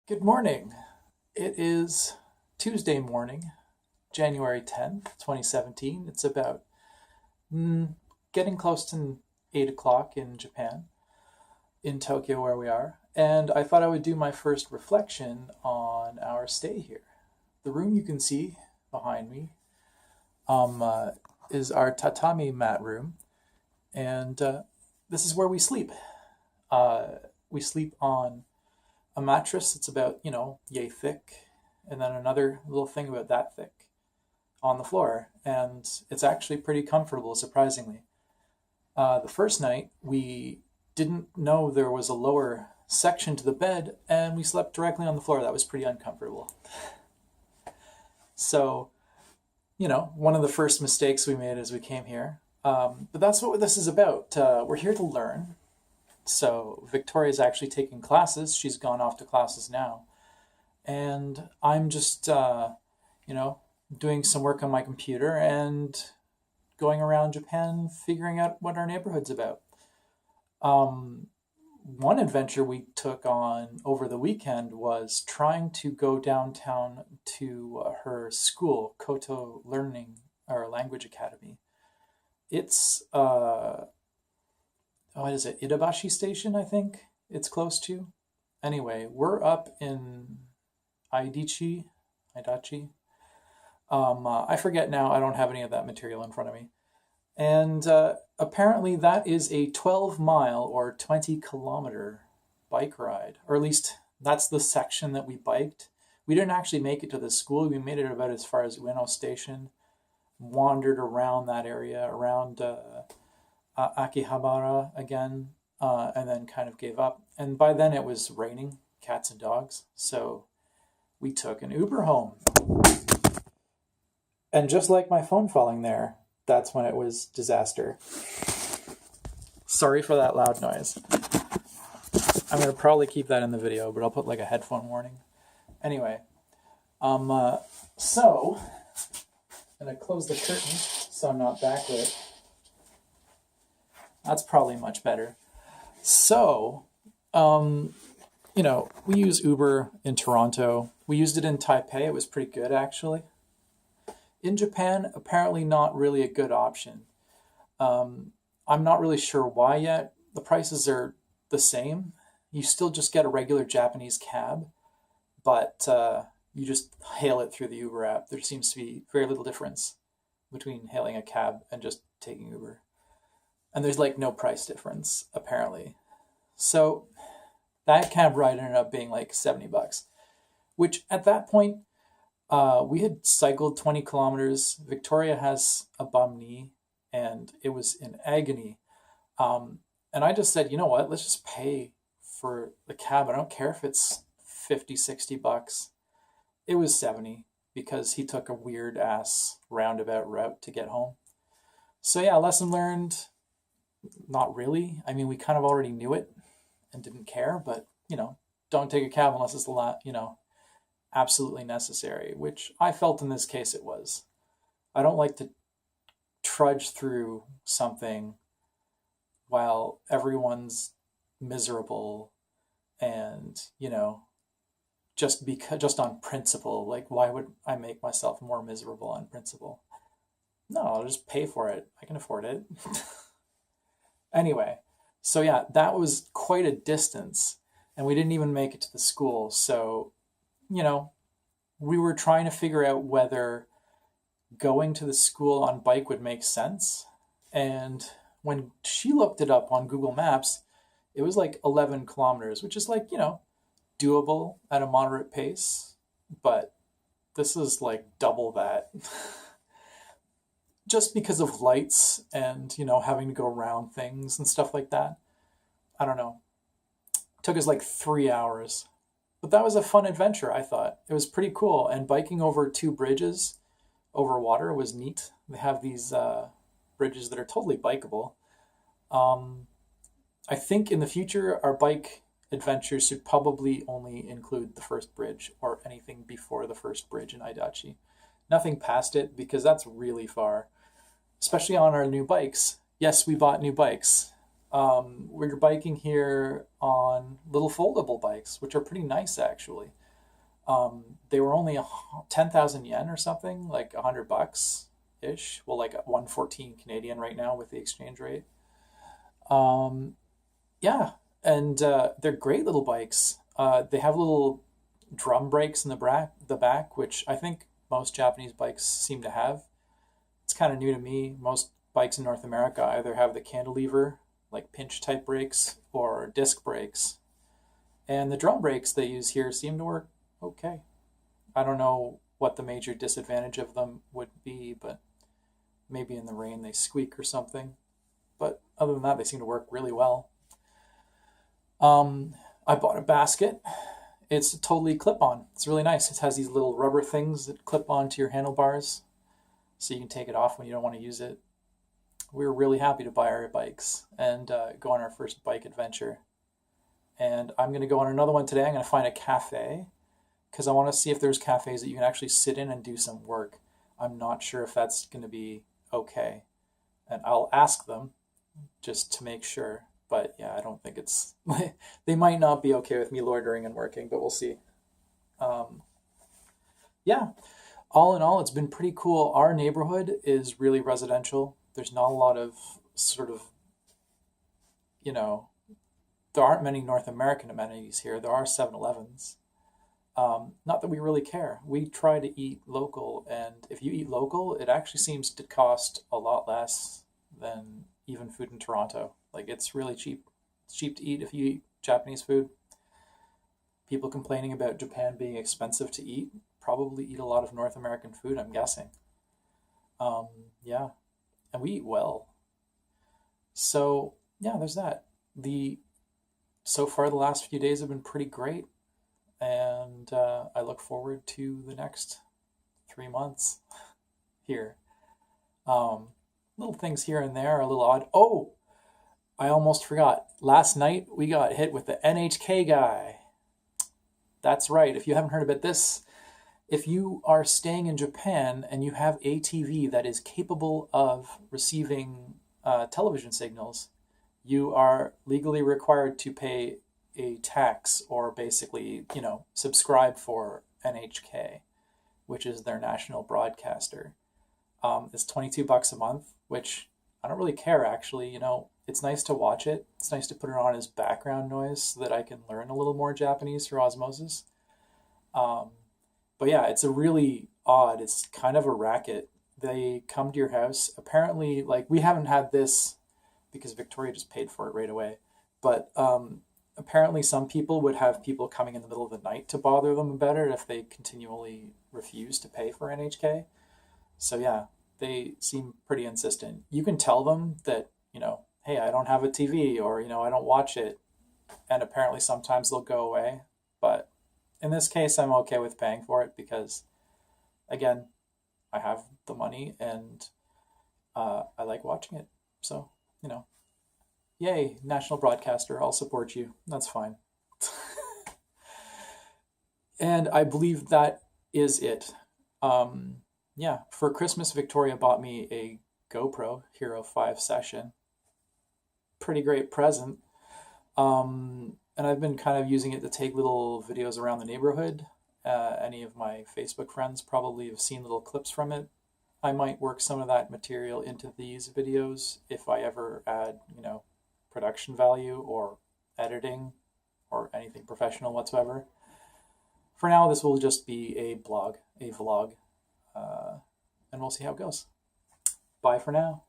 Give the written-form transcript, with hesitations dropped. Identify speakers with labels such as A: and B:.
A: Good morning. It is Tuesday morning, January 10th, 2017. It's about getting close to 8 o'clock in Japan, in Tokyo, where we are. And I thought I would do my first reflection on our stay here. The room you can see behind me um, uh, is our tatami mat room. And this is where we sleep. Uh, we sleep on a mattress that's about, yay thick, and then another little thing about that thick on the floor. And it's actually pretty comfortable, surprisingly. The first night, we didn't know there was a lower section to the bed, and we slept directly on the floor. That was pretty uncomfortable. So, one of the first mistakes we made as we came here. But that's what this is about. We're here to learn. So Victoria's actually taking classes. She's gone off to classes now. And I'm just, doing some work on my computer and going around Japan figuring out what our neighborhood's about. Um, One adventure we took on over the weekend was trying to go downtown to her school, Koto Learning or Language Academy. It's what is it? Itabashi Station, I think it's close to. Anyway, we're up in Aidichi, Adachi. I forget now. I don't have any of that material in front of me. And apparently that is a 12-mile or 20-kilometer bike ride, or at least that's the section that we biked. We didn't actually make it to the school. We made it about as far as Ueno Station, wandered around that area, around Akihabara again, and then kind of gave up. And by then it was raining, cats and dogs, so we took an Uber home. And just like my phone falling there, that's when it was disaster. Sorry for that loud noise. I'm going to probably keep that in the video, but I'll put like a headphone warning. Anyway, so I'm going to close the curtain so I'm not backlit. That's probably much better. So, we use Uber in Toronto. We used it in Taipei. It was pretty good, actually. In Japan, apparently not really a good option. I'm not really sure why yet. The prices are the same. You still just get a regular Japanese cab, but you just hail it through the Uber app. There seems to be very little difference between hailing a cab and just taking Uber. And there's like no price difference, apparently. So that cab ride ended up being like $70, which at that point, we had cycled 20 kilometers. Victoria has a bum knee, and it was in agony. And I just said, you know what, let's just pay for the cab. I don't care if it's 50, $60. It was 70 because he took a weird ass roundabout route to get home. So yeah, lesson learned. Not really. I mean, we kind of already knew it and didn't care, but, don't take a cab unless it's absolutely necessary, which I felt in this case it was. I don't like to trudge through something while everyone's miserable and, just on principle. Like, why would I make myself more miserable on principle? No, I'll just pay for it. I can afford it. Anyway, so yeah, that was quite a distance, and we didn't even make it to the school. So, we were trying to figure out whether going to the school on bike would make sense. And when she looked it up on Google Maps, it was like 11 kilometers, which is like, doable at a moderate pace. But this is like double that. Just because of lights and, having to go around things and stuff like that. I don't know. It took us like 3 hours. But that was a fun adventure, I thought. It was pretty cool. And biking over two bridges over water was neat. They have these bridges that are totally bikeable. I think in the future, our bike adventures should probably only include the first bridge or anything before the first bridge in Aidachi. Nothing past it, because that's really far, especially on our new bikes. Yes, we bought new bikes. We're biking here on little foldable bikes, which are pretty nice actually. They were only 10,000 yen or something, like $100 ish. Well, like 114 Canadian right now with the exchange rate. Um, yeah, and they're great little bikes. They have little drum brakes in the back, which I think most Japanese bikes seem to have. It's kind of new to me. Most bikes in North America either have the cantilever, like pinch type brakes, or disc brakes. And the drum brakes they use here seem to work okay. I don't know what the major disadvantage of them would be, but maybe in the rain they squeak or something. But other than that, they seem to work really well. I bought a basket. It's totally clip on. It's really nice. It has these little rubber things that clip onto your handlebars so you can take it off when you don't want to use it. We were really happy to buy our bikes and go on our first bike adventure. And I'm going to go on another one today. I'm going to find a cafe because I want to see if there's cafes that you can actually sit in and do some work. I'm not sure if that's going to be okay. And I'll ask them just to make sure. But yeah, I don't think it's, they might not be okay with me loitering and working, but we'll see. Um, yeah, all in all, it's been pretty cool. Our neighborhood is really residential. There's not a lot of sort of, you know, there aren't many North American amenities here. There are 7-Elevens. Not that we really care. We try to eat local, and if you eat local, it actually seems to cost a lot less than even food in Toronto. Like it's really cheap. It's cheap to eat if you eat Japanese food. People complaining about Japan being expensive to eat probably eat a lot of North American food, I'm guessing. Um, yeah, and we eat well. So yeah, there's that. The So far the last few days have been pretty great, and I look forward to the next 3 months here. Um, Little things here and there are a little odd. Oh, I almost forgot. Last night we got hit with the NHK guy. That's right. If you haven't heard about this, if you are staying in Japan and you have a TV that is capable of receiving television signals, you are legally required to pay a tax or basically, subscribe for NHK, which is their national broadcaster. It's $22 a month, which I don't really care actually. It's nice to watch it. It's nice to put it on as background noise so that I can learn a little more Japanese through osmosis. Um, but yeah, it's a really odd, it's kind of a racket. They come to your house. Apparently, like, we haven't had this because Victoria just paid for it right away. But apparently, some people would have people coming in the middle of the night to bother them about it if they continually refuse to pay for NHK. So yeah, they seem pretty insistent. You can tell them that, hey, I don't have a TV, or, I don't watch it. And apparently sometimes they'll go away. But in this case, I'm okay with paying for it because, again, I have the money and I like watching it. So, you know, yay, national broadcaster, I'll support you. That's fine. And I believe that is it. Um, yeah, for Christmas, Victoria bought me a GoPro Hero 5 session. Pretty great present. And I've been kind of using it to take little videos around the neighborhood. Any of my Facebook friends probably have seen little clips from it. I might work some of that material into these videos if I ever add, production value or editing or anything professional whatsoever. For now, this will just be a vlog, and we'll see how it goes. Bye for now.